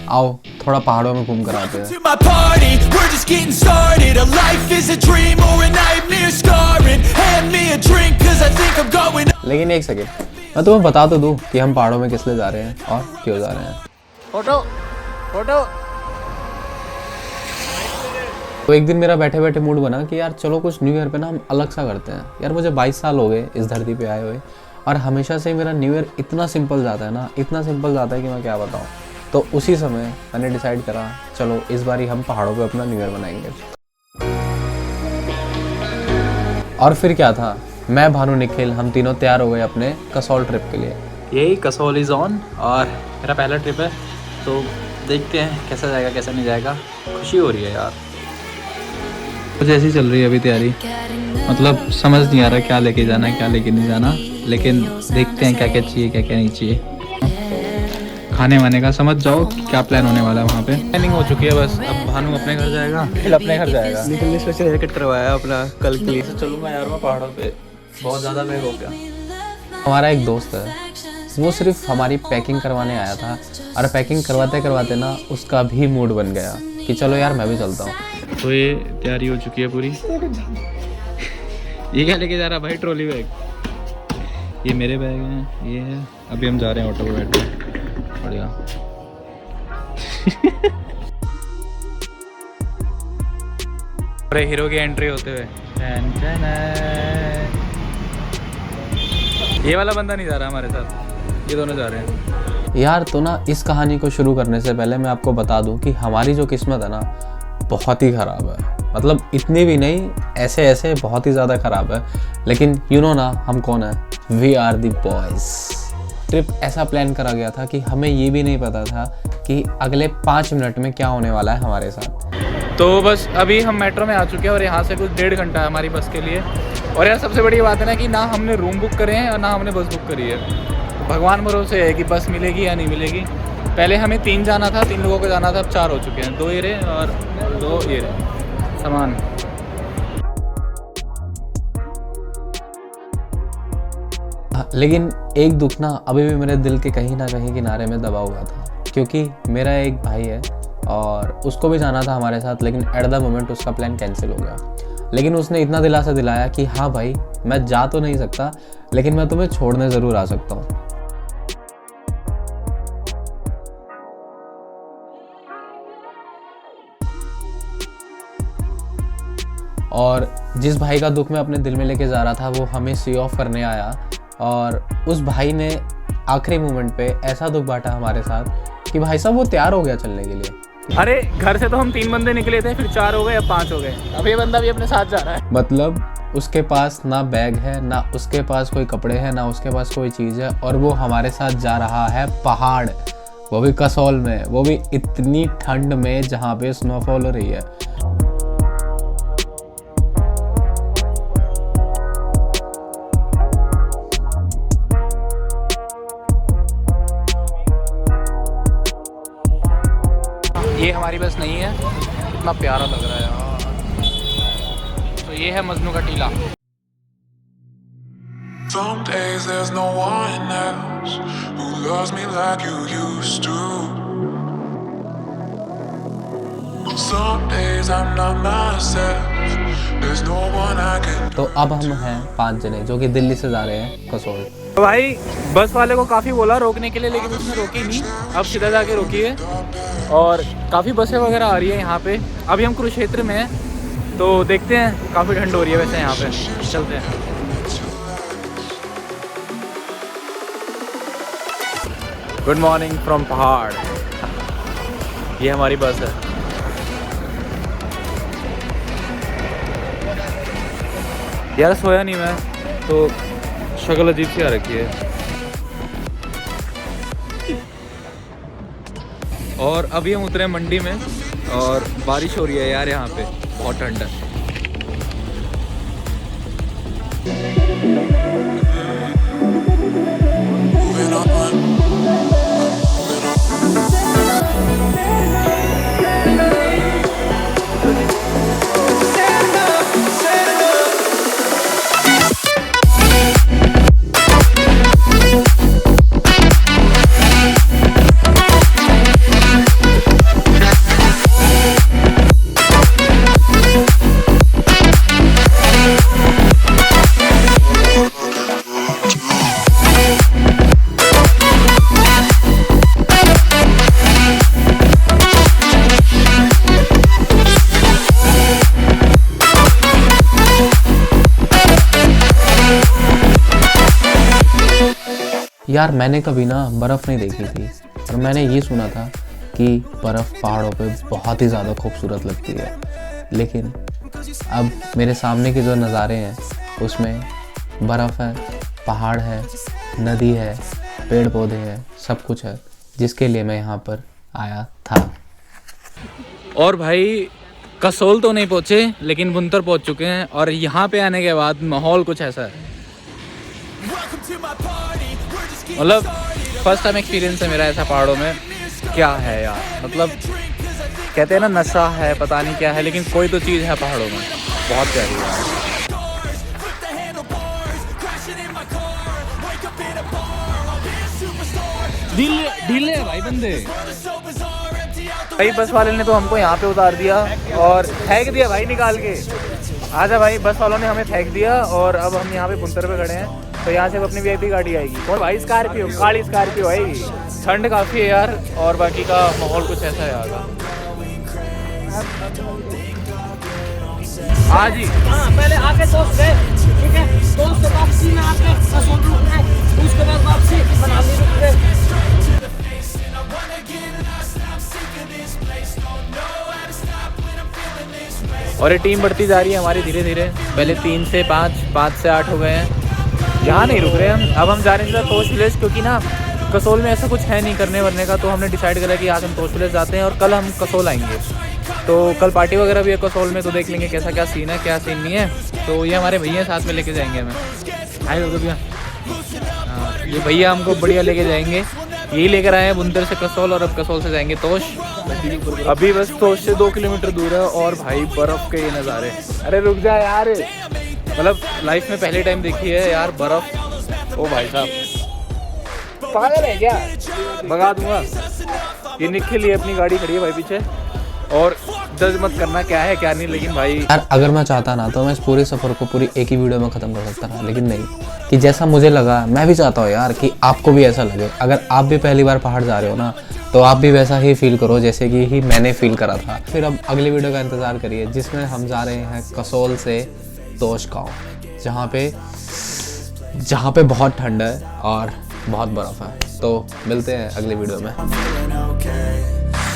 आओ थोड़ा पहाड़ों में घूम कर आते हैं। लेकिन एक सेकेंड, मैं तुम्हें बता तो दूं कि हम पहाड़ों में किस लिए जा रहे हैं और क्यों जा रहे हैं। Photo photo. तो एक दिन मेरा बैठे बैठे मूड बना कि यार चलो कुछ न्यू ईयर पे ना हम अलग सा करते हैं। यार मुझे 22 साल हो गए इस धरती पे आए हुए, और हमेशा से मेरा न्यू ईयर इतना सिंपल जाता है ना, इतना सिंपल जाता है कि मैं क्या बताऊँ। तो उसी समय मैंने डिसाइड करा चलो इस बार ही हम पहाड़ों पे अपना न्यू ईयर मनाएंगे। और फिर क्या था, मैं भानु निखिल हम तीनों तैयार हो गए अपने कसौल ट्रिप के लिए। यही कसौल इज़ ऑन और मेरा पहला ट्रिप है, तो देखते हैं कैसा जाएगा कैसा नहीं जाएगा। खुशी हो रही है यार, कुछ ऐसी चल रही है अभी तैयारी, मतलब समझ नहीं आ रहा क्या लेके जाना है क्या लेके नहीं जाना, लेकिन देखते हैं क्या क्या चाहिए क्या क्या नहीं चाहिए। खाने वाने का समझ जाओ क्या प्लान होने वाला है वहाँ पे। प्लानिंग हो चुकी है, बस अब भानु अपने घर जाएगा, फिर अपने घर जाएगा। निकलने से हेयर कट करवाया अपना कल के लिए। चलूँगा यार मैं पहाड़ों पे, बहुत ज़्यादा बैग हो गया। हमारा एक दोस्त है, वो सिर्फ हमारी पैकिंग करवाने आया था, और पैकिंग करवाते करवाते ना उसका भी मूड बन गया कि चलो यार मैं भी चलता हूँ। तो ये तैयारी हो चुकी है पूरी। ये क्या लेके जा रहा भाई? Trolley bag. ये मेरे बैग हैं, ये है। अभी हम जा रहे हैं ऑटो पे बैठ के। बढ़िया। अरे हीरो की एंट्री होते हुए ये वाला बंदा नहीं जा रहा हमारे साथ, ये दोनों जा रहे हैं। यार तो ना इस कहानी को शुरू करने से पहले मैं आपको बता दूं कि हमारी जो किस्मत है ना बहुत ही ख़राब है। मतलब इतनी भी नहीं, ऐसे ऐसे बहुत ही ज़्यादा ख़राब है। लेकिन यू नो ना हम कौन है, we are the boys. Trip ऐसा प्लान करा गया था कि हमें ये भी नहीं पता था कि अगले 5 मिनट में क्या होने वाला है हमारे साथ। तो बस अभी हम मेट्रो में आ चुके हैं और यहाँ से कुछ 1.5 घंटा है हमारी बस के लिए। और यार सबसे बड़ी बात है ना कि ना हमने रूम बुक करे हैं और ना हमने बस बुक करी है। तो भगवान भरोसे है कि बस मिलेगी या नहीं मिलेगी। पहले हमें 3 जाना था, 3 लोगों को जाना था, अब 4 हो चुके हैं। 2 ये रहे और 2 ये रहे सामान। लेकिन एक दुख ना अभी भी मेरे दिल के कहीं ना कहीं किनारे में दबा हुआ था, क्योंकि मेरा एक भाई है और उसको भी जाना था हमारे साथ, लेकिन एट द मोमेंट उसका प्लान कैंसिल हो गया। लेकिन उसने इतना दिलासा दिलाया कि हाँ भाई मैं जा तो नहीं सकता, लेकिन मैं तुम्हें छोड़ने ज़रूर आ सकता हूँ। और जिस भाई का दुख मैं अपने दिल में लेके जा रहा था वो हमें सी ऑफ करने आया, और उस भाई ने आखिरी मोमेंट पे ऐसा दुख बांटा हमारे साथ कि भाई साहब वो तैयार हो गया चलने के लिए। अरे घर से तो हम 3 बंदे निकले थे, फिर 4 हो गए, अब 5 हो गए। अब ये बंदा भी अपने साथ जा रहा है। मतलब उसके पास ना बैग है, ना उसके पास कोई कपड़े हैं, ना उसके पास कोई चीज़ है, और वो हमारे साथ जा रहा है पहाड़, वो भी कसौल में, वो भी इतनी ठंड में जहाँ पे स्नोफॉल हो रही है। ये हमारी बस नहीं है, इतना प्यारा लग रहा है यार। तो ये है मजनू का टीला। Some days there's no one else who loves me like you used to. Some days I'm not myself. There's no one I can. तो अब हम हैं 5 जने जो कि दिल्ली से जा रहे हैं कसौल। तो भाई बस वाले को काफ़ी बोला रोकने के लिए, लेकिन उसने रोकी नहीं। अब सीधा जाके रोकी है और काफ़ी बसें वगैरह आ रही है यहाँ पे। अभी हम कुरुक्षेत्र में हैं, तो देखते हैं। काफ़ी ठंड हो रही है वैसे यहाँ पे, चलते हैं। गुड मॉर्निंग फ्रॉम पहाड़। ये हमारी बस है। यार सोया नहीं मैं, तो शक्ल अजीब सी आ रखी है। और अभी हम उतरे मंडी में और बारिश हो रही है यार, यहाँ पे बहुत ठंड है। यार मैंने कभी ना बर्फ़ नहीं देखी थी और मैंने ये सुना था कि बर्फ़ पहाड़ों पे बहुत ही ज़्यादा खूबसूरत लगती है, लेकिन अब मेरे सामने के जो नज़ारे हैं उसमें बर्फ़ है, पहाड़ है, नदी है, पेड़ पौधे हैं, सब कुछ है, जिसके लिए मैं यहाँ पर आया था। और भाई कसोल तो नहीं पहुँचे लेकिन बुंतर पहुँच चुके हैं, और यहाँ पे आने के बाद माहौल कुछ ऐसा है, मतलब फर्स्ट टाइम एक्सपीरियंस है मेरा ऐसा पहाड़ों में। क्या है यार, मतलब कहते हैं ना नशा है, पता नहीं क्या है, लेकिन कोई तो चीज़ है पहाड़ों में, बहुत प्यारी है। ढीले है भाई बंदे। भाई बस वाले ने तो हमको यहाँ पे उतार दिया और फेंक दिया भाई निकाल के। आजा भाई, बस वालों ने हमें फेंक दिया और अब हम यहाँ पे बुंतर पे खड़े हैं। तो यहाँ से अपनी VIP गाड़ी आएगी। और भाई स्कॉर्पियो, काली स्कॉर्पियो आएगी। ठंड काफ़ी है यार, और बाकी का माहौल कुछ ऐसा है यहाँ का। हाँ जी, पहले आके दोस्त गए, ठीक है, दोस्त से वापसी में आके कसोल रुक गए, उसके बाद वापसी मनाली रुक गए। और ये टीम बढ़ती जा रही है हमारी धीरे धीरे। पहले 3 से 5, 5 से 8 हो गए हैं। यहाँ नहीं रुक रहे हम, अब हम जा रहे हैं तोश विलेज, क्योंकि ना कसोल में ऐसा कुछ है नहीं करने वरने का। तो हमने डिसाइड करा कि आज हम तोश विलेज जाते हैं और कल हम कसोल आएंगे। तो कल पार्टी वगैरह भी है कसोल में, तो देख लेंगे कैसा क्या सीन है, क्या सीन नहीं है। तो ये हमारे भैया साथ में लेके जाएंगे हमें। आए हो भैया? हाँ, ये भैया हमको बढ़िया लेके जाएंगे। यही लेकर आए हैं बुंतर से कसोल, और अब कसोल से जाएंगे तोश। अभी बस तोश से 2 किलोमीटर दूर है, और भाई बर्फ़ के ये नज़ारे। अरे रुक जा यार, मतलब लाइफ में पहले टाइम देखी है यार बर्फ़। ओ भाई साहब पागल है क्या? भगा दूंगा। ये निखिल लिए अपनी गाड़ी खड़ी है भाई पीछे, और जज मत करना क्या है क्या नहीं, लेकिन भाई यार अगर मैं चाहता ना तो मैं इस पूरे सफ़र को पूरी एक ही वीडियो में ख़त्म कर सकता था, लेकिन नहीं, कि जैसा मुझे लगा मैं भी चाहता हूँ यार कि आपको भी ऐसा लगे। अगर आप भी पहली बार पहाड़ जा रहे हो ना, तो आप भी वैसा ही फील करो जैसे कि ही मैंने फील करा था। फिर अब अगली वीडियो का इंतज़ार करिए, जिसमें हम जा रहे हैं कसोल से तोश गाँव, जहाँ पे बहुत ठंड है और बहुत बर्फ़ है। तो मिलते हैं अगली वीडियो में।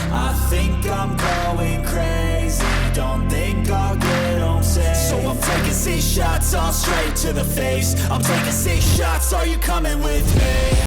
I think I'm going crazy, don't think I'll get home safe. So I'm taking 6 shots all straight to the face. I'm taking 6 shots, are you coming with me?